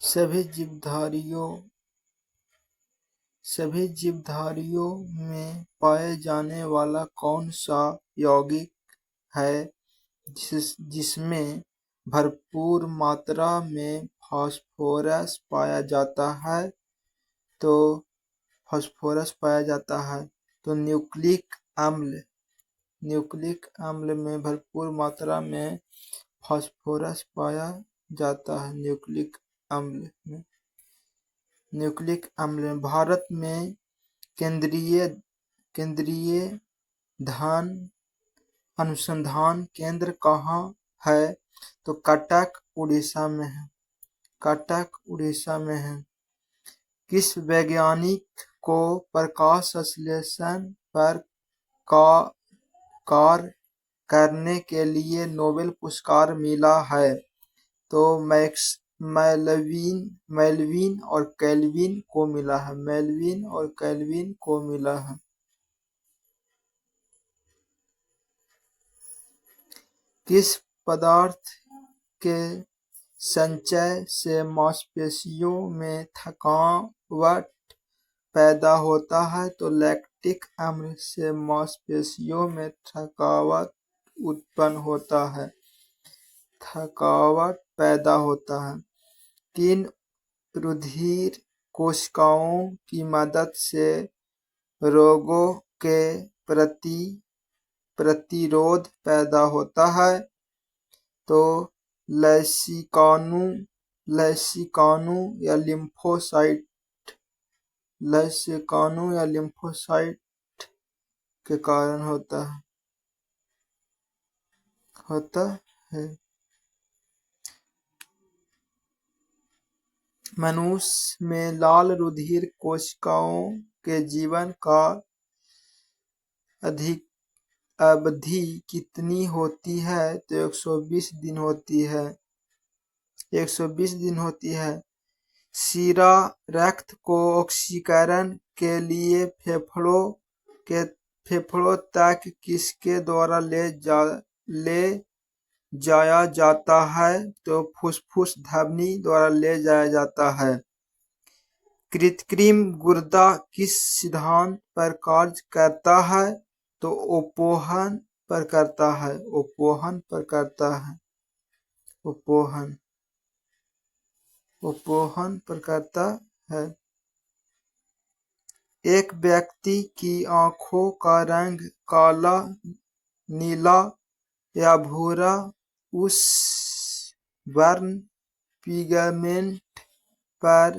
सभी जीवधारियों में पाए जाने वाला कौन सा यौगिक है जिसमें भरपूर मात्रा में फास्फोरस पाया जाता है? तो न्यूक्लिक अम्ल में भरपूर मात्रा में फास्फोरस पाया जाता है। न्यूक्लिक अम्ल में भारत में केंद्रीय धान अनुसंधान केंद्र कहाँ है? तो कटक उड़ीसा में है। किस वैज्ञानिक को प्रकाश संश्लेषण पर कार्य करने के लिए नोबेल पुरस्कार मिला है? तो मेलविन और केल्विन को मिला है। किस पदार्थ के संचय से मांसपेशियों में थकावट पैदा होता है? तो लैक्टिक अम्ल से मांसपेशियों में थकावट पैदा होता है। किन रुधिर कोशिकाओं की मदद से रोगों के प्रति प्रतिरोध पैदा होता है? तो लसीकानु या लिम्फोसाइट के कारण होता है। मनुष्य में लाल रुधिर कोशिकाओं के जीवन का अवधि कितनी होती है? तो 120 दिन होती है। शीरा रक्त को ऑक्सीकरण के लिए फेफड़ों तक किसके द्वारा ले जाया जाता है? तो फुफ्फुस धमनी द्वारा ले जाया जाता है। कृत्रिम गुर्दा किस सिद्धांत पर कार्य करता है? तो अपोहन पर करता है। एक व्यक्ति की आंखों का रंग काला, नीला या भूरा उस वर्ण पिगमेंट पर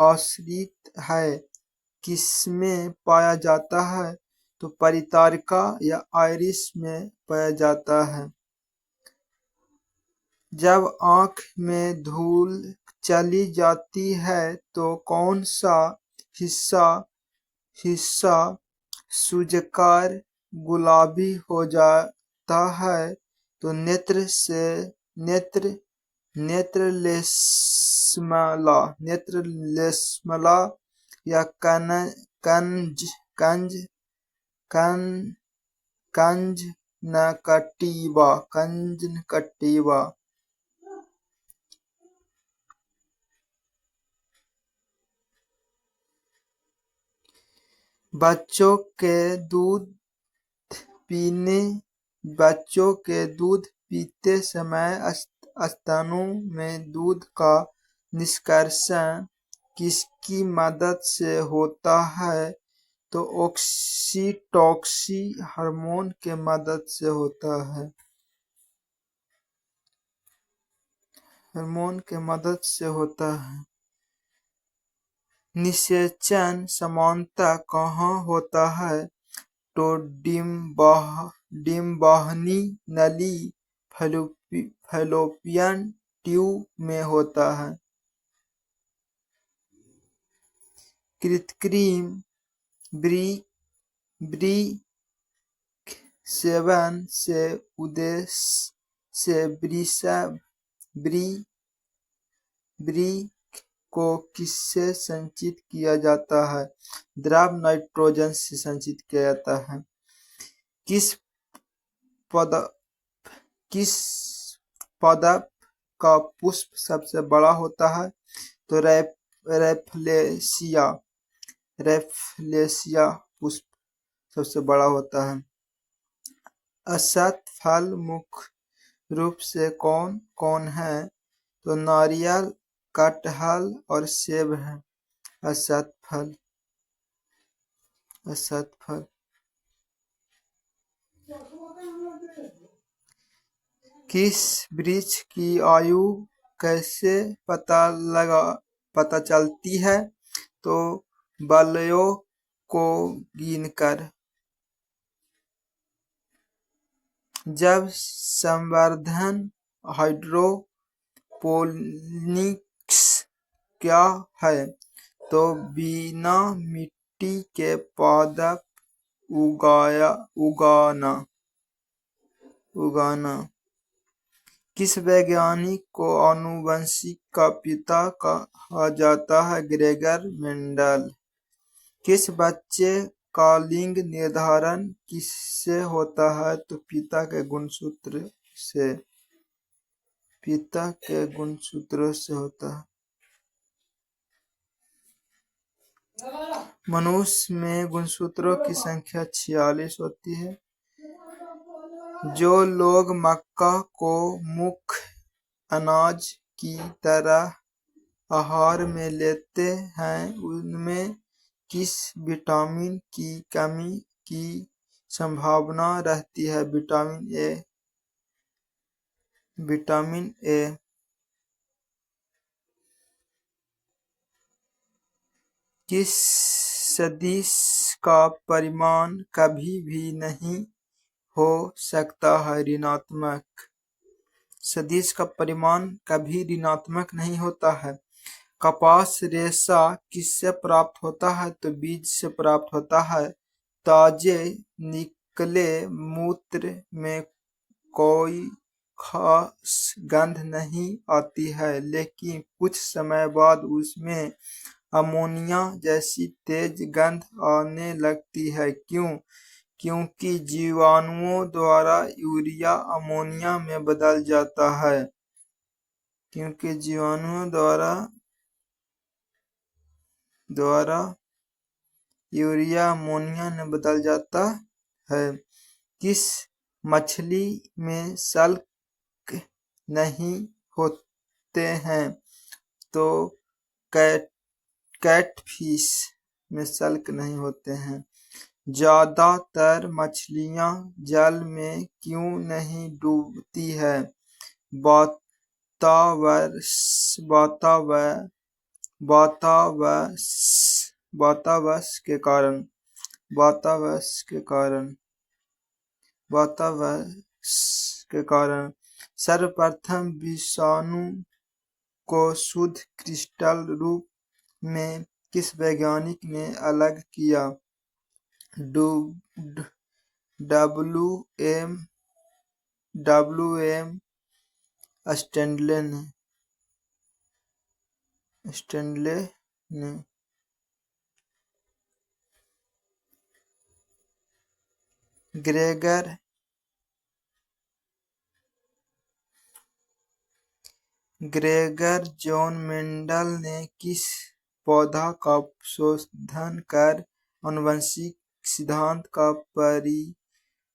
आश्रित है किसमें पाया जाता है? तो परितारिका या आइरिस में पाया जाता है। जब आंख में धूल चली जाती है तो कौन सा हिस्सा सूजकर गुलाबी हो जाता है? तो नेत्रलेश्मला या कंजंक्टिवा। बच्चों के दूध पीते समय स्तनों में दूध का निष्कर्षण किसकी मदद से होता है? तो ऑक्सीटोसिन हार्मोन के मदद से होता है। निषेचन सामान्यतः कहाँ होता है? तो डिंबानी नली फैलोपियन ट्यूब में होता है। कृत्रिम वृक्क सेवन से उद्देश्य से वृक्क को किससे संचित किया जाता है? द्रव नाइट्रोजन से संचित किया जाता है। किस पादप का पुष्प सबसे बड़ा होता है? तो रेफ्लेसिया पुष्प सबसे बड़ा होता है। असत फल मुख्य रूप से कौन कौन है? तो नारियल, कटहल और सेब है असत फल। किस वृक्ष की आयु कैसे पता चलती है? तो बालों को गिनकर। जब संवर्धन हाइड्रोपोनिक्स क्या है? तो बिना मिट्टी के पौधा उगाना। किस वैज्ञानिक को आनुवंशिक का पिता कहा जाता है? Gregor Mendel. किस बच्चे का लिंग निर्धारण किससे होता है? तो पिता के गुणसूत्रों से होता है। मनुष्य में गुणसूत्रों की संख्या 46 होती है। जो लोग मक्का को मुख्य अनाज की तरह आहार में लेते हैं उनमें किस विटामिन की कमी की संभावना रहती है? Vitamin A. किस सदिश का परिमाण कभी भी नहीं हो सकता है ऋणात्मक? सदिश का परिमाण कभी ऋणात्मक नहीं होता है। कपास रेशा किससे प्राप्त होता है? तो बीज से प्राप्त होता है। ताजे निकले मूत्र में कोई खास गंध नहीं आती है, लेकिन कुछ समय बाद उसमें अमोनिया जैसी तेज गंध आने लगती है। क्यों? क्योंकि जीवाणुओं द्वारा यूरिया अमोनिया में बदल जाता है। यूरिया अमोनिया में बदल जाता है। किस मछली में सल्क नहीं होते हैं? तो कैटफिश में सल्क नहीं होते हैं। ज्यादातर मछलियां जल में क्यों नहीं डूबती है? वातावश के कारण। सर्वप्रथम विषाणु को शुद्ध क्रिस्टल रूप में किस वैज्ञानिक ने अलग किया? W.M. स्टैनले ने। ग्रेगर जॉन मेंडल ने किस पौधा का शोधन कर आनुवंशिक सिद्धांत का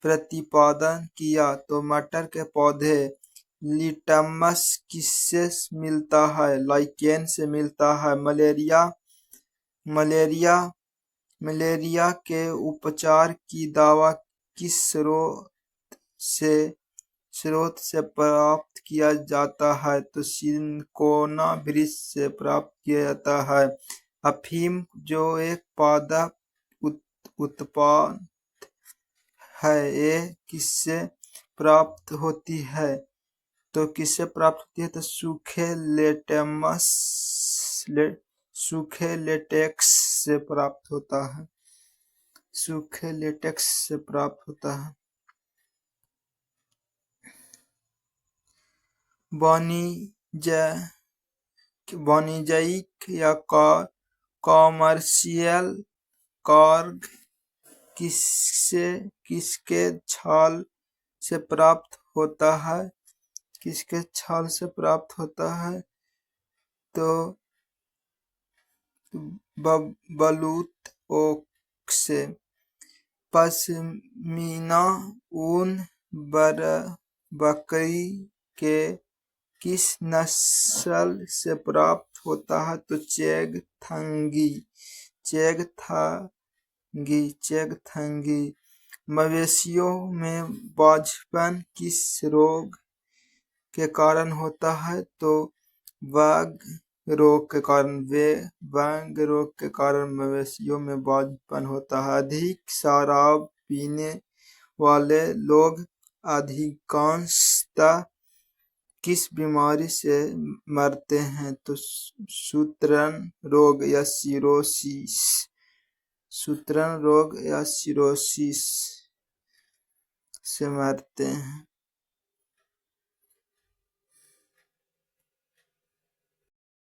प्रतिपादन किया? तो मटर के पौधे। लिटमस किससे मिलता है? लाइकेन से मिलता है। मलेरिया के उपचार की दवा किस स्रोत से प्राप्त किया जाता है? तो सिनकोना वृक्ष से प्राप्त किया जाता है। अफीम जो एक पादप उत्पाद है, ये किससे प्राप्त होती है? तो सूखे लेटेक्स से प्राप्त होता है। वाणिज्यिक या कॉमर्शियल कार्ग किसके छाल से प्राप्त होता है? तो बलूत से पश्मीना ऊन बकरी के किस नस्ल से प्राप्त होता है? तो चेंगथंगी। मवेशियों में बांझपन किस रोग के कारण होता है? तो वाग रोग के कारण मवेशियों में बांझपन होता है। अधिक शराब पीने वाले लोग अधिकांशतः किस बीमारी से मरते हैं? तो सूत्रण रोग या सिरोसिस से मरते हैं।